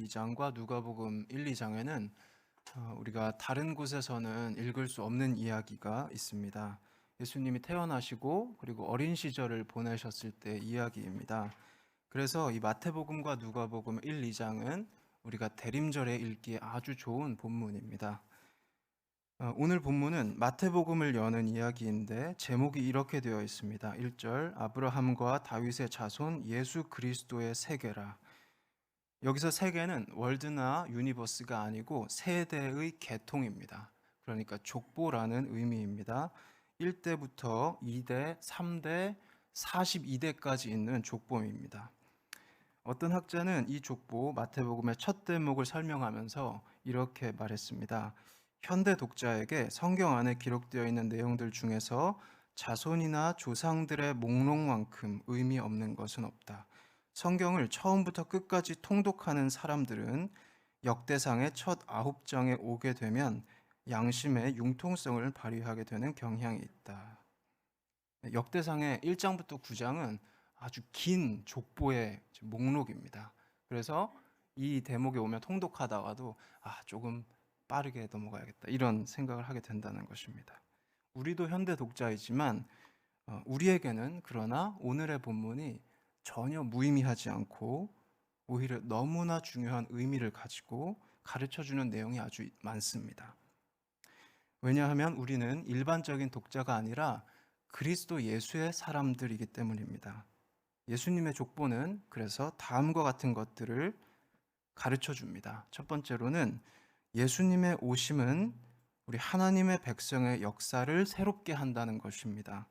2장과 누가복음 1, 2장에는 우리가 다른 곳에서는 읽을 수 없는 이야기가 있습니다. 예수님이 태어나시고 그리고 어린 시절을 보내셨을 때 이야기입니다. 그래서 이 마태복음과 누가복음 1, 2장은 우리가 대림절에 읽기에 아주 좋은 본문입니다. 오늘 본문은 마태복음을 여는 이야기인데 제목이 이렇게 되어 있습니다. 1절 아브라함과 다윗의 자손 예수 그리스도의 세계라. 여기서 세계는 월드나 유니버스가 아니고 세대의 계통입니다. 그러니까 족보라는 의미입니다. 1대부터 2대, 3대, 42대까지 있는 족보입니다. 어떤 학자는 이 족보 마태복음의 첫 대목을 설명하면서 이렇게 말했습니다. 현대 독자에게 성경 안에 기록되어 있는 내용들 중에서 자손이나 조상들의 목록만큼 의미 없는 것은 없다. 성경을 처음부터 끝까지 통독하는 사람들은 역대상의 첫 9장에 오게 되면 양심의 융통성을 발휘하게 되는 경향이 있다. 역대상의 1장부터 9장은 아주 긴 족보의 목록입니다. 그래서 이 대목에 오면 통독하다가도 조금 빠르게 넘어가야겠다 이런 생각을 하게 된다는 것입니다. 우리도 현대 독자이지만 우리에게는 그러나 오늘의 본문이 전혀 무의미하지 않고 오히려 너무나 중요한 의미를 가지고 가르쳐주는 내용이 아주 많습니다. 왜냐하면 우리는 일반적인 독자가 아니라 그리스도 예수의 사람들이기 때문입니다. 예수님의 족보는 그래서 다음과 같은 것들을 가르쳐 줍니다. 첫 번째로는 예수님의 오심은 우리 하나님의 백성의 역사를 새롭게 한다는 것입니다.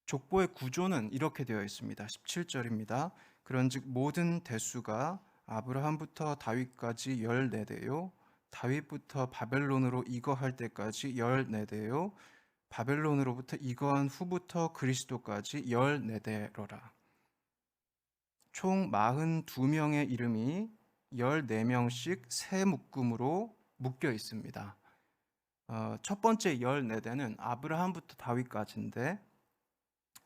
족보의 구조는 이렇게 되어 있습니다. 17절입니다. 그런즉 모든 대수가 아브라함부터 다윗까지 14대요. 다윗부터 바벨론으로 이거할 때까지 14대요. 바벨론으로부터 이거한 후부터 그리스도까지 14대로라. 총 42명의 이름이 14명씩 세 묶음으로 묶여 있습니다. 첫 번째 14대는 아브라함부터 다윗까지인데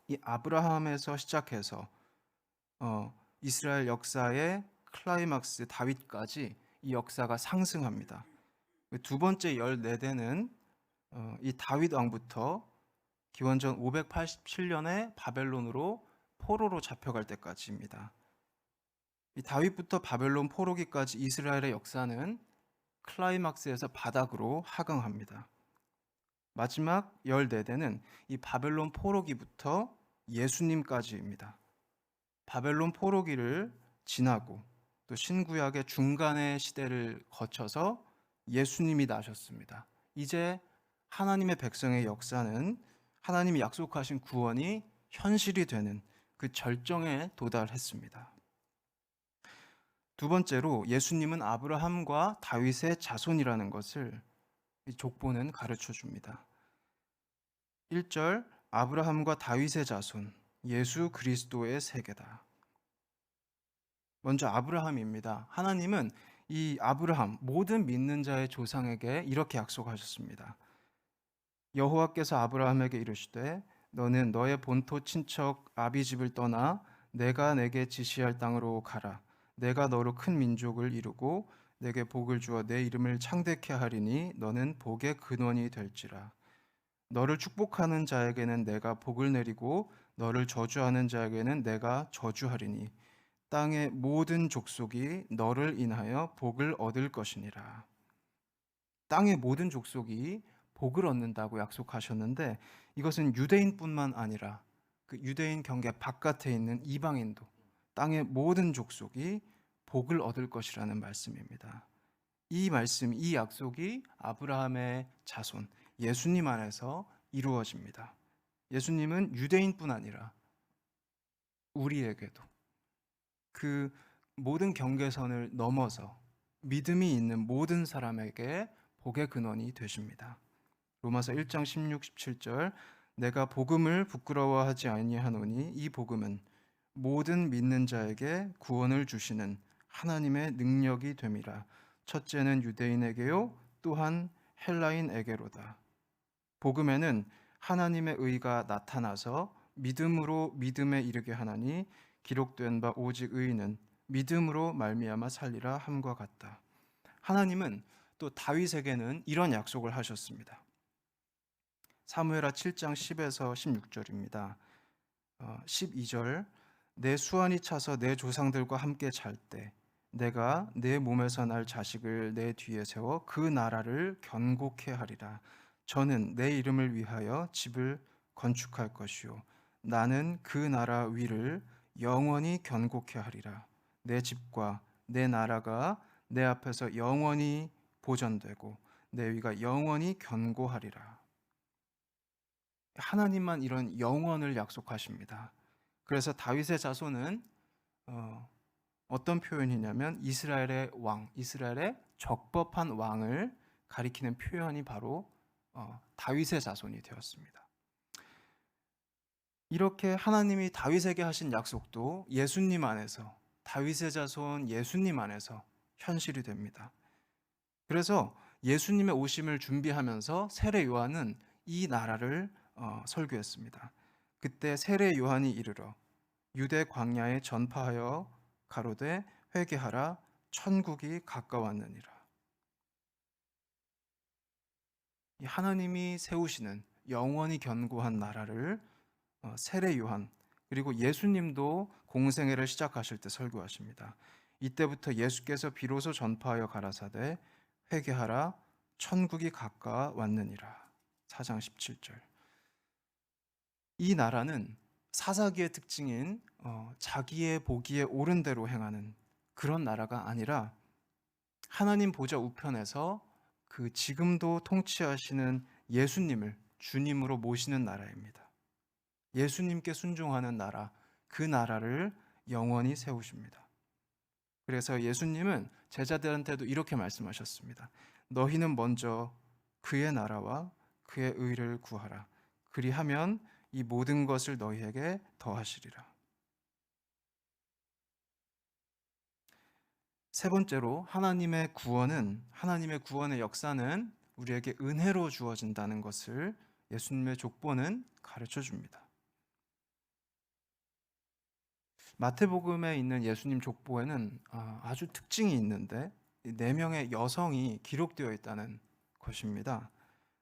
이 아브라함에서 시작해서 이스라엘 역사의 클라이막스 다윗까지 이 역사가 상승합니다. 두 번째 14대는 이 다윗 왕부터 기원전 587년에 바벨론으로 포로로 잡혀갈 때까지입니다. 이 다윗부터 바벨론 포로기까지 이스라엘의 역사는 클라이막스에서 바닥으로 하강합니다. 마지막 14대는 이 바벨론 포로기부터 예수님까지입니다. 바벨론 포로기를 지나고 또 신구약의 중간의 시대를 거쳐서 예수님이 나셨습니다. 이제 하나님의 백성의 역사는 하나님이 약속하신 구원이 현실이 되는 그 절정에 도달했습니다. 두 번째로 예수님은 아브라함과 다윗의 자손이라는 것을 이 족보는 가르쳐 줍니다. 1절 아브라함과 다윗의 자손 예수 그리스도의 세계다. 먼저 아브라함입니다. 하나님은 이 아브라함 모든 믿는 자의 조상에게 이렇게 약속하셨습니다. 여호와께서 아브라함에게 이르시되 너는 너의 본토 친척 아비 집을 떠나 내가 내게 지시할 땅으로 가라. 내가 너로 큰 민족을 이루고 내게 복을 주어 내 이름을 창대케 하리니 너는 복의 근원이 될지라. 너를 축복하는 자에게는 내가 복을 내리고 너를 저주하는 자에게는 내가 저주하리니 땅의 모든 족속이 너를 인하여 복을 얻을 것이니라. 땅의 모든 족속이 복을 얻는다고 약속하셨는데 이것은 유대인뿐만 아니라 그 유대인 경계 바깥에 있는 이방인도 땅의 모든 족속이 복을 얻을 것이라는 말씀입니다. 이 말씀, 이 약속이 아브라함의 자손 예수님 안에서 이루어집니다. 예수님은 유대인뿐 아니라 우리에게도 그 모든 경계선을 넘어서 믿음이 있는 모든 사람에게 복의 근원이 되십니다. 로마서 1장 16, 17절 내가 복음을 부끄러워하지 아니하노니 이 복음은 모든 믿는 자에게 구원을 주시는 하나님의 능력이 됨이라. 첫째는 유대인에게요 또한 헬라인에게로다. 복음에는 하나님의 의가 나타나서 믿음으로 믿음에 이르게 하나니 기록된 바 오직 의인은 믿음으로 말미암아 살리라 함과 같다. 하나님은 또 다윗에게는 이런 약속을 하셨습니다. 사무엘하 7장 10에서 16절입니다. 12절 내 수완이 차서 내 조상들과 함께 잘 때 내가 내 몸에서 날 자식을 내 뒤에 세워 그 나라를 견고케 하리라. 저는 내 이름을 위하여 집을 건축할 것이요 나는 그 나라 위를 영원히 견고케 하리라. 내 집과 내 나라가 내 앞에서 영원히 보존되고 내 위가 영원히 견고하리라. 하나님만 이런 영원을 약속하십니다. 그래서 다윗의 자손은 어떤 표현이냐면 이스라엘의 왕, 이스라엘의 적법한 왕을 가리키는 표현이 바로 다윗의 자손이 되었습니다. 이렇게 하나님이 다윗에게 하신 약속도 예수님 안에서, 다윗의 자손 예수님 안에서 현실이 됩니다. 그래서 예수님의 오심을 준비하면서 세례 요한은 이 나라를 설교했습니다. 그때 세례 요한이 이르러 유대 광야에 전파하여 가로되 회개하라 천국이 가까웠느니라. 이 하나님이 세우시는 영원히 견고한 나라를 세례 요한 그리고 예수님도 공생애를 시작하실 때 설교하십니다. 이때부터 예수께서 비로소 전파하여 가라사대 회개하라 천국이 가까웠느니라. 4장 17절. 이 나라는 사사기의 특징인 자기의 보기에 옳은 대로 행하는 그런 나라가 아니라 하나님 보좌 우편에서 그 지금도 통치하시는 예수님을 주님으로 모시는 나라입니다. 예수님께 순종하는 나라, 그 나라를 영원히 세우십니다. 그래서 예수님은 제자들한테도 이렇게 말씀하셨습니다. 너희는 먼저 그의 나라와 그의 의를 구하라. 그리하면 이 모든 것을 너희에게 더하시리라. 세 번째로 하나님의 구원의 역사는 우리에게 은혜로 주어진다는 것을 예수님의 족보는 가르쳐 줍니다. 마태복음에 있는 예수님 족보에는 아주 특징이 있는데 4명의 여성이 기록되어 있다는 것입니다.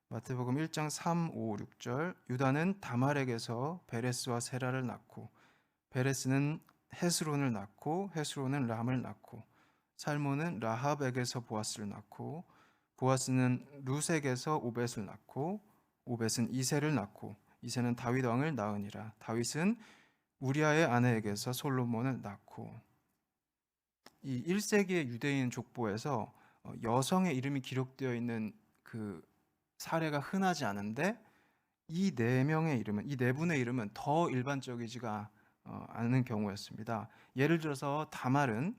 마태복음 1장 3, 5, 6절 유다는 다말에게서 베레스와 세라를 낳고 베레스는 헤스론을 낳고 헤스론은 람을 낳고 살몬은 라합에게서 보아스를 낳고 보아스는 루색에서 오벳을 낳고 오벳은 이새를 낳고 이새는 다윗 왕을 낳으니라. 다윗은 우리아의 아내에게서 솔로몬을 낳고. 이 1세기의 유대인 족보에서 여성의 이름이 기록되어 있는 그 사례가 흔하지 않은데 이 4명의 이름은, 이 4분의 이름은 더 일반적이지가 않은 경우였습니다. 예를 들어서 다말은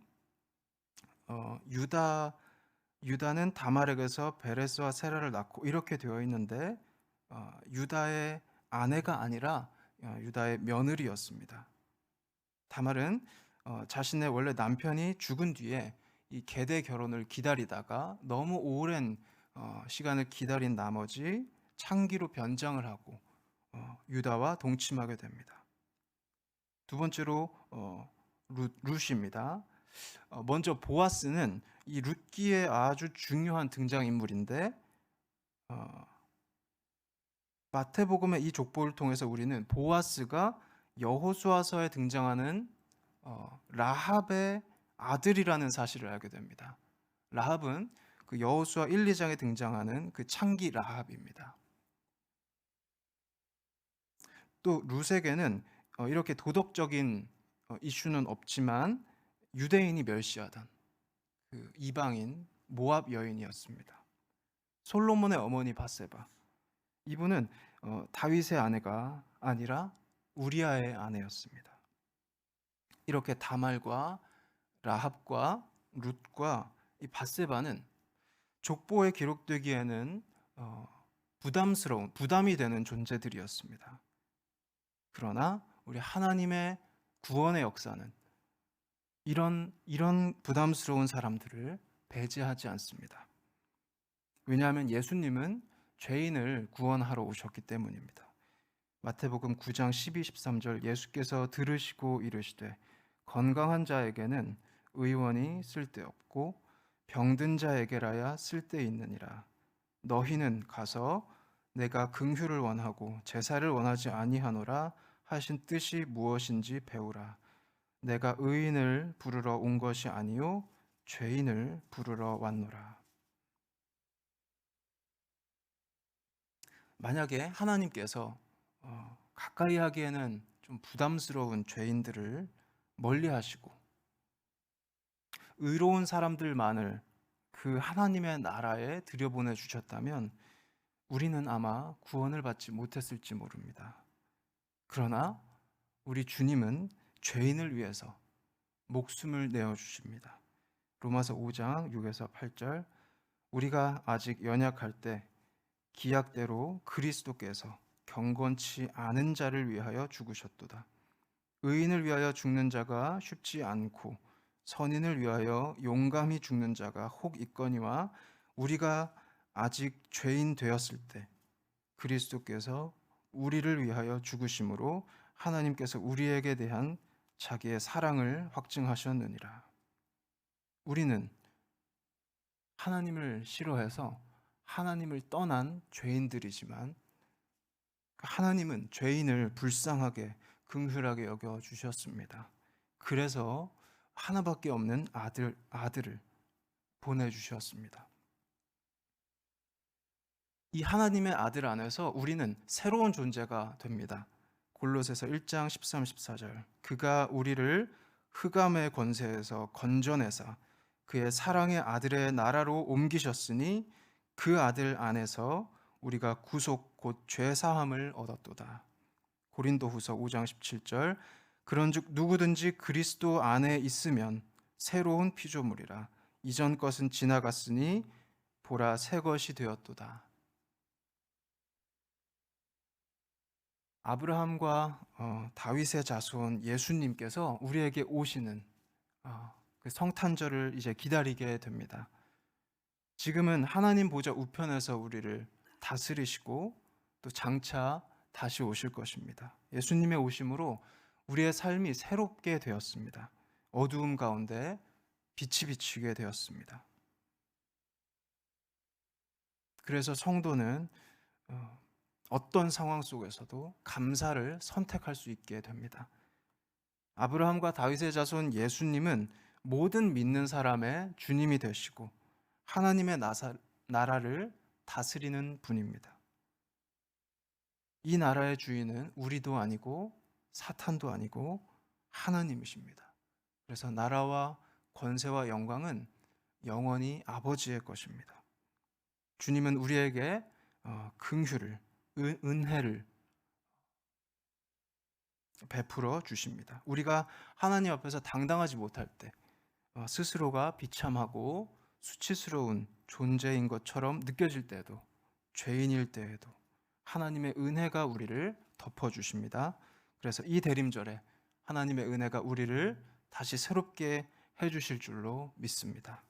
유다는 다말에게서 베레스와 세라를 낳고 이렇게 되어 있는데 유다의 아내가 아니라 유다의 며느리였습니다. 다말은 자신의 원래 남편이 죽은 뒤에 이 계대 결혼을 기다리다가 너무 오랜 시간을 기다린 나머지 창기로 변장을 하고 유다와 동침하게 됩니다. 두 번째로 룻입니다. 먼저 보아스는 이 룻기의 아주 중요한 등장인물인데 마태복음의 이 족보를 통해서 우리는 보아스가 여호수아서에 등장하는 라합의 아들이라는 사실을 알게 됩니다. 라합은 그 여호수아 1, 2장에 등장하는 그 창기 라합입니다. 또 룻에게는 이렇게 도덕적인 이슈는 없지만 유대인이 멸시하던 그 이방인 모압 여인이었습니다. 솔로몬의 어머니 바세바, 이분은 다윗의 아내가 아니라 우리아의 아내였습니다. 이렇게 다말과 라합과 룻과 이 바세바는 족보에 기록되기에는 부담이 되는 존재들이었습니다. 그러나 우리 하나님의 구원의 역사는 이런 부담스러운 사람들을 배제하지 않습니다. 왜냐하면 예수님은 죄인을 구원하러 오셨기 때문입니다. 마태복음 9장 12, 13절 예수께서 들으시고 이르시되 건강한 자에게는 의원이 쓸데없고 병든 자에게라야 쓸데있느니라. 너희는 가서 내가 긍휼을 원하고 제사를 원하지 아니하노라 하신 뜻이 무엇인지 배우라. 내가 의인을 부르러 온 것이 아니요 죄인을 부르러 왔노라. 만약에 하나님께서 가까이 하기에는 좀 부담스러운 죄인들을 멀리 하시고 의로운 사람들만을 그 하나님의 나라에 들여보내 주셨다면 우리는 아마 구원을 받지 못했을지 모릅니다. 그러나 우리 주님은 죄인을 위해서 목숨을 내어 주십니다. 로마서 5장 6에서 8절, 우리가 아직 연약할 때 기약대로 그리스도께서 경건치 않은 자를 위하여 죽으셨도다. 의인을 위하여 죽는 자가 쉽지 않고 선인을 위하여 용감히 죽는 자가 혹 있거니와 우리가 아직 죄인 되었을 때 그리스도께서 우리를 위하여 죽으심으로 하나님께서 우리에게 대한 자기의 사랑을 확증하셨느니라. 우리는 하나님을 싫어해서 하나님을 떠난 죄인들이지만 하나님은 죄인을 불쌍하게 긍휼하게 여겨 주셨습니다. 그래서 하나밖에 없는 아들을 보내주셨습니다. 이 하나님의 아들 안에서 우리는 새로운 존재가 됩니다. 골로새서 1장 13, 14절, 그가 우리를 흑암의 권세에서 건져내사 그의 사랑의 아들의 나라로 옮기셨으니 그 아들 안에서 우리가 구속 곧 죄사함을 얻었도다. 고린도후서 5장 17절, 그런즉 누구든지 그리스도 안에 있으면 새로운 피조물이라 이전 것은 지나갔으니 보라 새 것이 되었도다. 아브라함과 다윗의 자손 예수님께서 우리에게 오시는 그 성탄절을 이제 기다리게 됩니다. 지금은 하나님 보좌 우편에서 우리를 다스리시고 또 장차 다시 오실 것입니다. 예수님의 오심으로 우리의 삶이 새롭게 되었습니다. 어두움 가운데 빛이 비치게 되었습니다. 그래서 성도는 어떤 상황 속에서도 감사를 선택할 수 있게 됩니다. 아브라함과 다윗의 자손 예수님은 모든 믿는 사람의 주님이 되시고 하나님의 나라를 다스리는 분입니다. 이 나라의 주인은 우리도 아니고 사탄도 아니고 하나님이십니다. 그래서 나라와 권세와 영광은 영원히 아버지의 것입니다. 주님은 우리에게 긍휼을, 은혜를 베풀어 주십니다. 우리가 하나님 앞에서 당당하지 못할 때 스스로가 비참하고 수치스러운 존재인 것처럼 느껴질 때도, 죄인일 때에도 하나님의 은혜가 우리를 덮어주십니다. 그래서 이 대림절에 하나님의 은혜가 우리를 다시 새롭게 해주실 줄로 믿습니다.